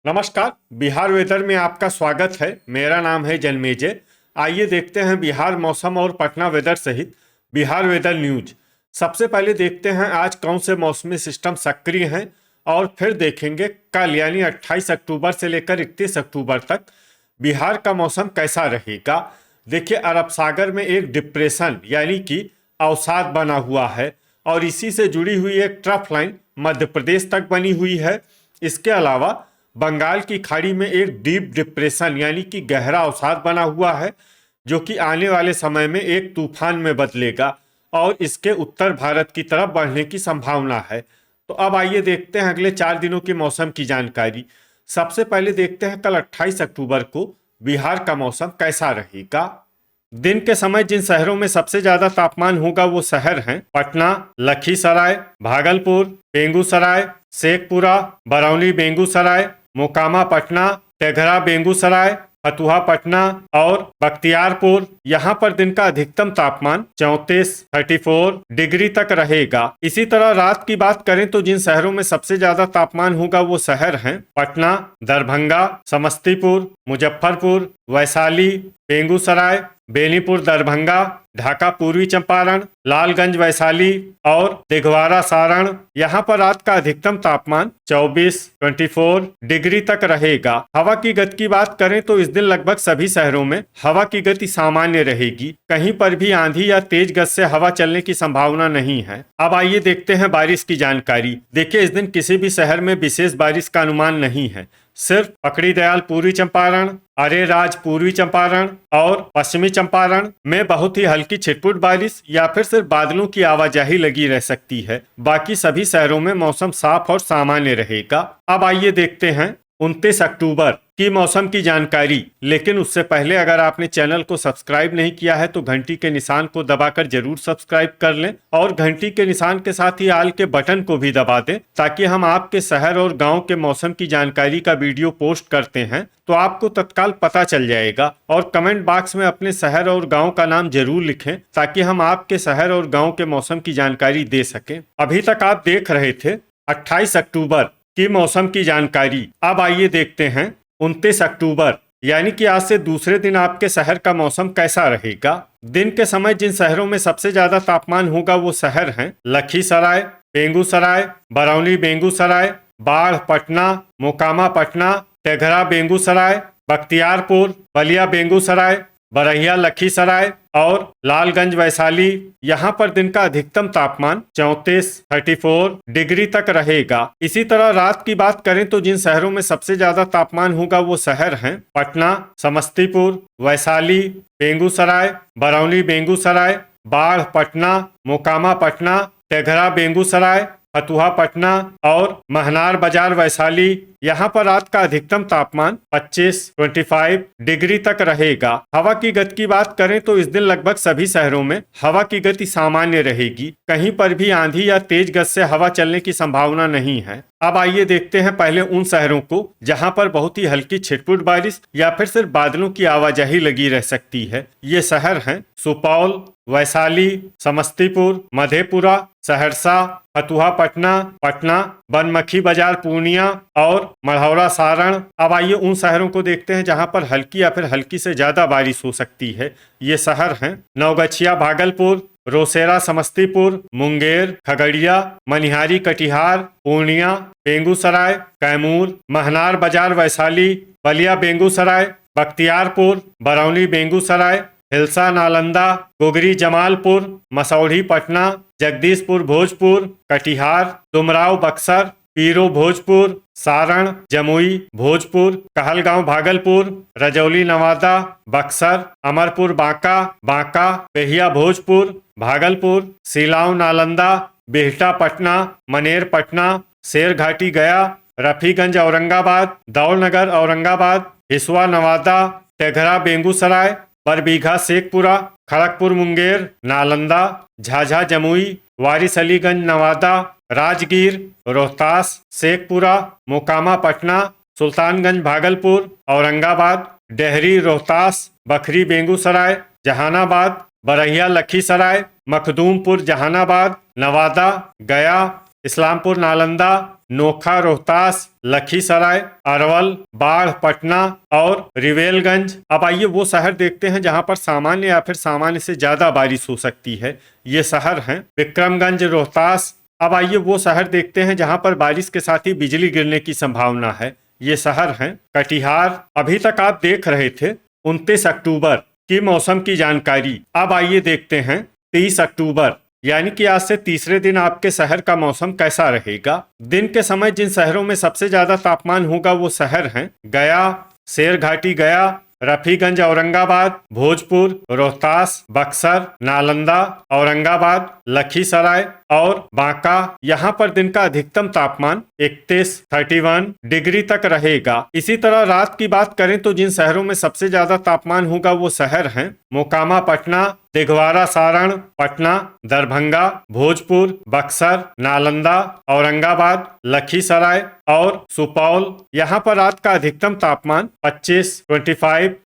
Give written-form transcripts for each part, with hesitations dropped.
नमस्कार। बिहार वेदर में आपका स्वागत है। मेरा नाम है जन्मेजय। आइए देखते हैं बिहार मौसम और पटना वेदर सहित बिहार वेदर न्यूज। सबसे पहले देखते हैं आज कौन से मौसमी सिस्टम सक्रिय हैं और फिर देखेंगे कल यानी 28 अक्टूबर से लेकर 31 अक्टूबर तक बिहार का मौसम कैसा रहेगा। देखिए, अरब सागर में एक डिप्रेशन यानी कि अवसाद बना हुआ है और इसी से जुड़ी हुई एक ट्रफ लाइन मध्य प्रदेश तक बनी हुई है। इसके अलावा बंगाल की खाड़ी में एक डीप डिप्रेशन यानी कि गहरा अवसाद बना हुआ है जो कि आने वाले समय में एक तूफान में बदलेगा और इसके उत्तर भारत की तरफ बढ़ने की संभावना है। तो अब आइए देखते हैं अगले 4 दिनों के मौसम की जानकारी। सबसे पहले देखते हैं कल 28 अक्टूबर को बिहार का मौसम कैसा रहेगा। दिन के समय जिन शहरों में सबसे ज्यादा तापमान होगा वो शहर हैं पटना, लखीसराय, भागलपुर, बेगूसराय, शेखपुरा, बरौनी बेगूसराय, मोकामा पटना, टेघरा बेगूसराय, फतुहा पटना और बख्तियारपुर। यहाँ पर दिन का अधिकतम तापमान 34 डिग्री तक रहेगा। इसी तरह रात की बात करें तो जिन शहरों में सबसे ज्यादा तापमान होगा वो शहर हैं पटना, दरभंगा, समस्तीपुर, मुजफ्फरपुर, वैशाली, बेगूसराय, बेनीपुर दरभंगा, ढाका पूर्वी चंपारण, लालगंज वैशाली और दिघवारा सारण। यहाँ पर रात का अधिकतम तापमान 24 डिग्री तक रहेगा। हवा की गति की बात करें तो इस दिन लगभग सभी शहरों में हवा की गति सामान्य रहेगी। कहीं पर भी आंधी या तेज गति से हवा चलने की संभावना नहीं है। अब आइए देखते हैं बारिश की जानकारी। देखिए, इस दिन किसी भी शहर में विशेष बारिश का अनुमान नहीं है। सिर्फ पकड़ी दयाल पूर्वी चंपारण, अरेराज पूर्वी चंपारण और पश्चिमी चंपारण में बहुत ही हल्की छिटपुट बारिश या फिर सिर्फ बादलों की आवाजाही लगी रह सकती है। बाकी सभी शहरों में मौसम साफ और सामान्य रहेगा। अब आइए देखते हैं 29 अक्टूबर की मौसम की जानकारी। लेकिन उससे पहले अगर आपने चैनल को सब्सक्राइब नहीं किया है तो घंटी के निशान को दबाकर जरूर सब्सक्राइब कर लें और घंटी के निशान के साथ ही आल के बटन को भी दबा दें ताकि हम आपके शहर और गांव के मौसम की जानकारी का वीडियो पोस्ट करते हैं तो आपको तत्काल पता चल जाएगा। और कमेंट बॉक्स में अपने शहर और गाँव का नाम जरूर लिखें ताकि हम आपके शहर और गाँव के मौसम की जानकारी दे सकें। अभी तक आप देख रहे थे 28 अक्टूबर की मौसम की जानकारी। अब आइए देखते हैं 29 अक्टूबर यानी कि आज से दूसरे दिन आपके शहर का मौसम कैसा रहेगा। दिन के समय जिन शहरों में सबसे ज्यादा तापमान होगा वो शहर हैं लखीसराय, बेगूसराय, बरौनी बेगूसराय, बाढ़ पटना, मोकामा पटना, टेघरा बेगूसराय, बख्तियारपुर, बलिया बेगूसराय, बरहिया लखीसराय और लालगंज वैशाली। यहाँ पर दिन का अधिकतम तापमान 34 डिग्री तक रहेगा। इसी तरह रात की बात करें तो जिन शहरों में सबसे ज्यादा तापमान होगा वो शहर हैं पटना, समस्तीपुर, वैशाली, बेगूसराय, बरौनी बेगूसराय, बाढ़ पटना, मोकामा पटना, टेघरा बेगूसराय, फतुहा पटना और महनार बाजार वैशाली। यहाँ पर रात का अधिकतम तापमान 25 डिग्री तक रहेगा। हवा की गति की बात करें तो इस दिन लगभग सभी शहरों में हवा की गति सामान्य रहेगी। कहीं पर भी आंधी या तेज गति से हवा चलने की संभावना नहीं है। अब आइए देखते हैं पहले उन शहरों को जहां पर बहुत ही हल्की छिटपुट बारिश या फिर सिर्फ बादलों की आवाजाही लगी रह सकती है। ये शहर हैं सुपौल, वैशाली, समस्तीपुर, मधेपुरा, सहरसा, फतुहा पटना, पटना, बनमखी बाजार पूर्णिया और मढ़ौरा सारण। अब आइए उन शहरों को देखते हैं जहां पर हल्की या फिर हल्की से ज्यादा बारिश हो सकती है। ये शहर हैं नवगछिया भागलपुर, रोसेरा समस्तीपुर, मुंगेर, खगड़िया, मनिहारी कटिहार, पूर्णिया, बेगूसराय, कैमूर, महनार बाजार वैशाली, बलिया बेगूसराय, बख्तियारपुर, बरौनी बेगूसराय, हिलसा नालंदा, गोगरी जमालपुर, मसौढ़ी पटना, जगदीशपुर भोजपुर, कटिहार, डुमराव बक्सर, पीरो भोजपुर, सारण, जमुई भोजपुर, कहलगांव भागलपुर, रजौली नवादा, बक्सर, अमरपुर बांका, बांका, बेहिया भोजपुर, भागलपुर, सिलाव नालंदा, बिहटा पटना, मनेर पटना, शेरघाटी गया, रफीगंज औरंगाबाद, दौलनगर औरंगाबाद, हिसुआ नवादा, टेघरा बेगूसराय, बरबीघा शेखपुरा, खड़गपुर मुंगेर, नालंदा, झाझा जमुई, वारिस अलीगंज नवादा, राजगीर, रोहतास, शेखपुरा, मोकामा पटना, सुल्तानगंज भागलपुर, औरंगाबाद, डेहरी रोहतास, बखरी बेगूसराय, जहानाबाद, बरहिया लखीसराय, मखदूमपुर जहानाबाद, नवादा, गया, इस्लामपुर नालंदा, नोखा रोहतास, लखीसराय, अरवल, बाढ़ पटना और रिवेलगंज। अब आइए वो शहर देखते हैं जहां पर सामान्य या फिर सामान्य से ज्यादा बारिश हो सकती है। ये शहर हैं विक्रमगंज, रोहतास। अब आइए वो शहर देखते हैं जहां पर बारिश के साथ ही बिजली गिरने की संभावना है। ये शहर हैं कटिहार। अभी तक आप देख रहे थे 29 अक्टूबर की मौसम की जानकारी। अब आइए देखते हैं 30 अक्टूबर यानी कि आज से तीसरे दिन आपके शहर का मौसम कैसा रहेगा। दिन के समय जिन शहरों में सबसे ज्यादा तापमान होगा वो शहर हैं गया, शेरघाटी गया, रफीगंज औरंगाबाद, भोजपुर, रोहतास, बक्सर, नालंदा, औरंगाबाद, लखीसराय और बांका। यहाँ पर दिन का अधिकतम तापमान 31 डिग्री तक रहेगा। इसी तरह रात की बात करें तो जिन शहरों में सबसे ज्यादा तापमान होगा वो शहर हैं मोकामा पटना, दिघवारा सारण, पटना, दरभंगा, भोजपुर, बक्सर, नालंदा, औरंगाबाद, लखीसराय और सुपौल। यहाँ पर रात का अधिकतम तापमान 25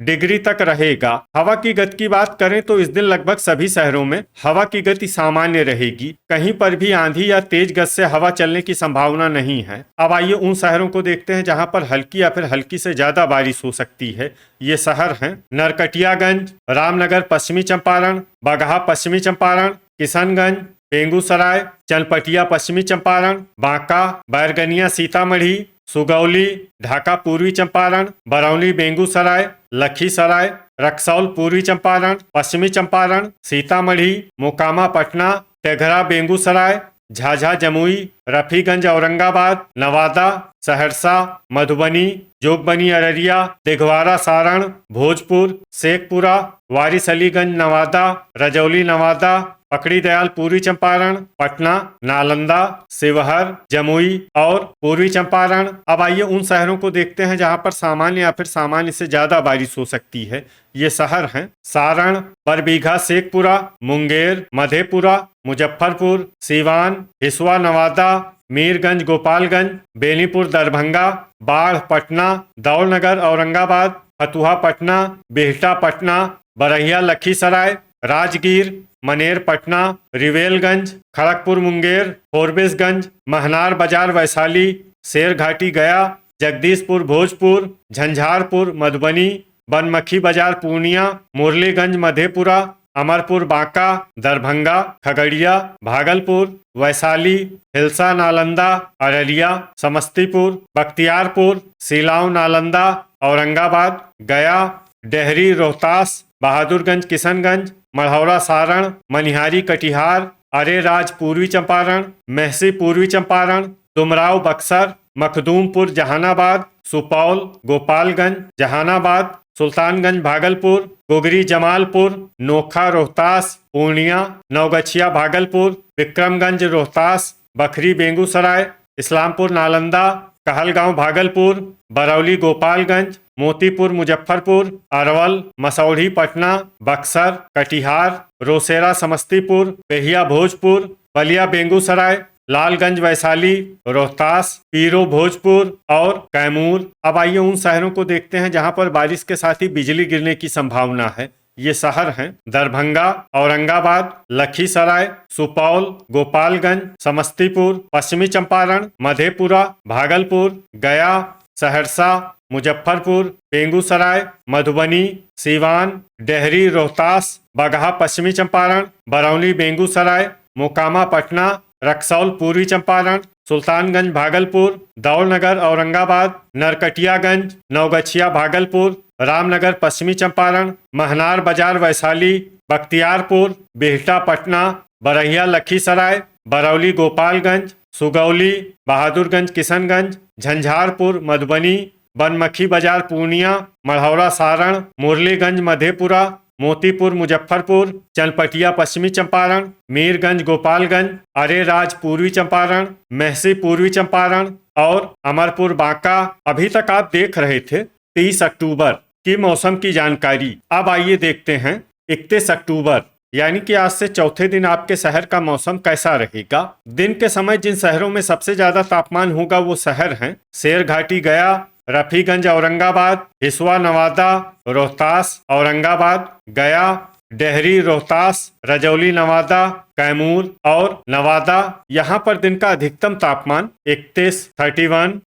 डिग्री तक रहेगा। हवा की गति की बात करें तो इस दिन लगभग सभी शहरों में हवा की गति सामान्य रहेगी। कहीं पर भी आंधी या तेज गति से हवा चलने की संभावना नहीं है। अब आइए उन शहरों को देखते हैं जहां पर हल्की या फिर हल्की से ज्यादा बारिश हो सकती है। ये शहर हैं नरकटियागंज, रामनगर पश्चिमी चंपारण, बगहा पश्चिमी चंपारण, किशनगंज, बेगूसराय, चनपटिया पश्चिमी चंपारण, बांका, बैरगनिया सीतामढ़ी, सुगौली, ढाका पूर्वी चंपारण, बरौनी बेगूसराय, लखीसराय, रक्सौल पूर्वी चंपारण, पश्चिमी चंपारण, सीतामढ़ी, मोकामा पटना, तेघरा बेगूसराय, झाझा जमुई, रफीगंज औरंगाबाद, नवादा, सहरसा, मधुबनी, जोगबनी अररिया, दिघवारा सारण, भोजपुर, शेखपुरा, वारिस अलीगंज नवादा, रजौली नवादा, पकड़ी दयाल पूर्वी चंपारण, पटना, नालंदा, शिवहर, जमुई और पूर्वी चंपारण। अब आइए उन शहरों को देखते हैं जहां पर सामान्य या फिर सामान्य से ज्यादा बारिश हो सकती है। ये शहर हैं सारण, बरबीघा शेखपुरा, मुंगेर, मधेपुरा, मुजफ्फरपुर, सीवान, हिसुआ नवादा, मीरगंज गोपालगंज, बेनीपुर दरभंगा, बाढ़ पटना, दौलनगर औरंगाबाद, फतुहा पटना, बिहटा पटना, बरहिया लखीसराय, राजगीर, मनेर पटना, रिवेलगंज, खड़गपुर मुंगेर, फोरबिसगंज, महनार बाजार वैशाली, शेरघाटी गया, जगदीशपुर भोजपुर, झंझारपुर मधुबनी, बनमखी बाजार पूर्णिया, मुरलीगंज मधेपुरा, अमरपुर बांका, दरभंगा, खगड़िया, भागलपुर, वैशाली, हिलसा नालंदा, अररिया, समस्तीपुर, बख्तियारपुर, सिलाव नालंदा, औरंगाबाद, गया, डेहरी रोहतास, बहादुरगंज किशनगंज, मढ़ौरा सारण, मनिहारी कटिहार, अरेराज पूर्वी चंपारण, महसी पूर्वी चंपारण, डुमराव बक्सर, मखदूमपुर जहानाबाद, सुपौल, गोपालगंज जहानाबाद, सुल्तानगंज भागलपुर, गोगरी जमालपुर, नोखा रोहतास, पूर्णिया, नवगछिया भागलपुर, विक्रमगंज रोहतास, बखरी बेगूसराय, इस्लामपुर नालंदा, कहलगांव भागलपुर, बरौली गोपालगंज, मोतीपुर मुजफ्फरपुर, अरवल, मसौढ़ी पटना, बक्सर, कटिहार, रोसेरा समस्तीपुर, बेहिया भोजपुर, बलिया बेगूसराय, लालगंज वैशाली, रोहतास, पीरो भोजपुर और कैमूर। अब आइए उन शहरों को देखते हैं जहां पर बारिश के साथ ही बिजली गिरने की संभावना है। ये शहर हैं दरभंगा, औरंगाबाद, लखीसराय, सुपौल, गोपालगंज, समस्तीपुर, पश्चिमी चंपारण, मधेपुरा, भागलपुर, गया, सहरसा, मुजफ्फरपुर, बेगूसराय, मधुबनी, सीवान, डेहरी रोहतास, बगहा पश्चिमी चंपारण, बरौनी बेगूसराय, मोकामा पटना, रक्सौल पूर्वी चंपारण, सुल्तानगंज भागलपुर, दौलनगर औरंगाबाद, नरकटियागंज, नवगछिया भागलपुर, रामनगर पश्चिमी चंपारण, महनार बाजार वैशाली, बख्तियारपुर, बिहटा पटना, बरहिया लखीसराय, बरौली गोपालगंज, सुगौली, बहादुरगंज किशनगंज, झंझारपुर मधुबनी, बनमखी बाजार पूर्णिया, मढ़ौरा सारण, मुरलीगंज मधेपुरा, मोतीपुर मुजफ्फरपुर, चनपटिया पश्चिमी चंपारण, मीरगंज गोपालगंज, अरेराज पूर्वी चंपारण, महसी पूर्वी चंपारण और अमरपुर बांका। अभी तक आप देख रहे थे 30 अक्टूबर की मौसम की जानकारी। अब आइए देखते हैं 31 अक्टूबर यानी कि आज से चौथे दिन आपके शहर का मौसम कैसा रहेगा। दिन के समय जिन शहरों में सबसे ज्यादा तापमान होगा वो शहर हैं शेरघाटी गया, रफीगंज औरंगाबाद, हिसुआ नवादा, रोहतास औरंगाबाद, गया, डेहरी रोहतास, रजौली नवादा, कैमूर और नवादा। यहाँ पर दिन का अधिकतम तापमान 31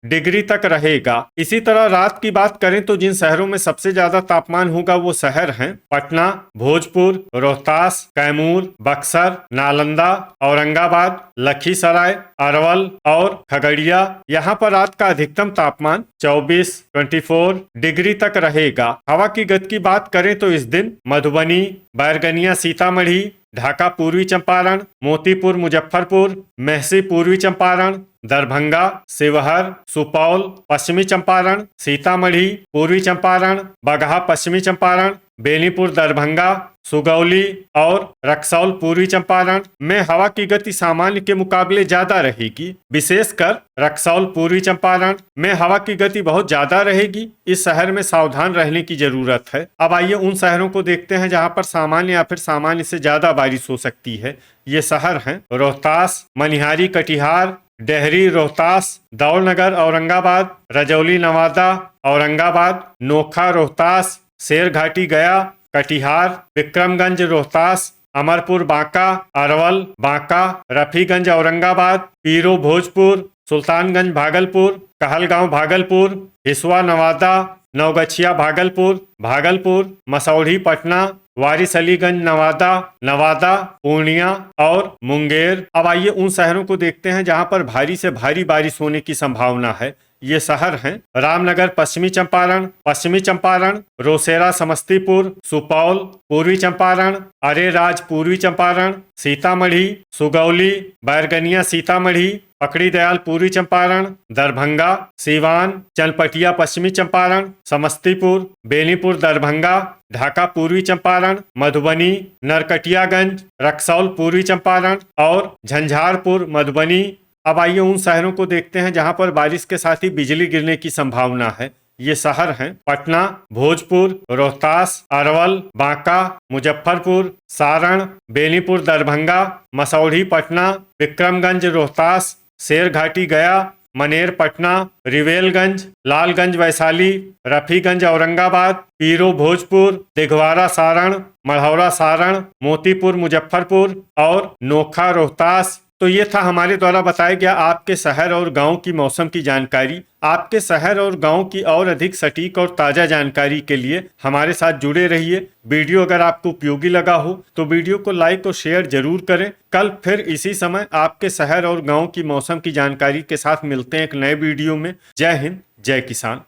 डिग्री तक रहेगा। इसी तरह रात की बात करें तो जिन शहरों में सबसे ज्यादा तापमान होगा वो शहर हैं पटना, भोजपुर, रोहतास, कैमूर, बक्सर, नालंदा, औरंगाबाद, लखीसराय, अरवल और खगड़िया। यहाँ पर रात का अधिकतम तापमान 24 डिग्री तक रहेगा। हवा की गति की बात करें तो इस दिन मधुबनी, बैरगनिया, सीतामढ़ी, ढाका पूर्वी चंपारण, मोतीपुर मुजफ्फरपुर, मेहसी पूर्वी चंपारण, दरभंगा, शिवहर, सुपौल पश्चिमी चंपारण, सीतामढ़ी पूर्वी चंपारण, बगहा पश्चिमी चंपारण, बेनीपुर दरभंगा, सुगौली और रक्सौल पूर्वी चंपारण में हवा की गति सामान्य के मुकाबले ज्यादा रहेगी। विशेषकर रक्सौल पूर्वी चंपारण में हवा की गति बहुत ज्यादा रहेगी। इस शहर में सावधान रहने की जरूरत है। अब आइए उन शहरों को देखते हैं जहां पर सामान्य या फिर सामान्य से ज्यादा बारिश हो सकती है। ये शहर हैं रोहतास, मनिहारी, कटिहार, डेहरी, रोहतास, दौलनगर, औरंगाबाद, रजौली, नवादा, औरंगाबाद, नोखा, रोहतास, शेरघाटी, गया, कटिहार, विक्रमगंज, रोहतास, अमरपुर, बांका, अरवल, बांका, रफीगंज, औरंगाबाद, पीरो, भोजपुर, सुल्तानगंज, भागलपुर, कहलगांव, भागलपुर, हिसुआ, नवादा, नवगछिया, भागलपुर, भागलपुर, मसौढ़ी, पटना, वारिसलीगंज, नवादा, नवादा, पूर्णिया और मुंगेर। अब आइए उन शहरों को देखते हैं जहां पर भारी से भारी बारिश होने की संभावना है। ये शहर हैं रामनगर पश्चिमी चंपारण, रोसेरा समस्तीपुर, सुपौल पूर्वी चंपारण, अरेराज पूर्वी चंपारण, सीतामढ़ी, सुगौली, बैरगनिया सीतामढ़ी, पकड़ी दयाल पूर्वी चंपारण, दरभंगा, सीवान, चनपटिया पश्चिमी चंपारण, समस्तीपुर, बेनीपुर दरभंगा, ढाका पूर्वी चंपारण, मधुबनी, नरकटियागंज, रक्सौल पूर्वी चंपारण और झंझारपुर मधुबनी। अब आइए उन शहरों को देखते हैं जहां पर बारिश के साथ ही बिजली गिरने की संभावना है। ये शहर हैं पटना, भोजपुर, रोहतास, अरवल, बांका, मुजफ्फरपुर, सारण, बेनीपुर दरभंगा, मसौढ़ी पटना, विक्रमगंज रोहतास, शेरघाटी गया, मनेर पटना, रिवेलगंज, लालगंज वैशाली, रफीगंज औरंगाबाद, पीरो भोजपुर, दिघवारा सारण, मढ़ौरा सारण, मोतीपुर मुजफ्फरपुर और नोखा रोहतास। तो ये था हमारे द्वारा बताया गया आपके शहर और गांव की मौसम की जानकारी। आपके शहर और गांव की और अधिक सटीक और ताज़ा जानकारी के लिए हमारे साथ जुड़े रहिए। वीडियो अगर आपको उपयोगी लगा हो तो वीडियो को लाइक और शेयर जरूर करें। कल फिर इसी समय आपके शहर और गांव की मौसम की जानकारी के साथ मिलते हैं एक नए वीडियो में। जय हिंद, जय किसान।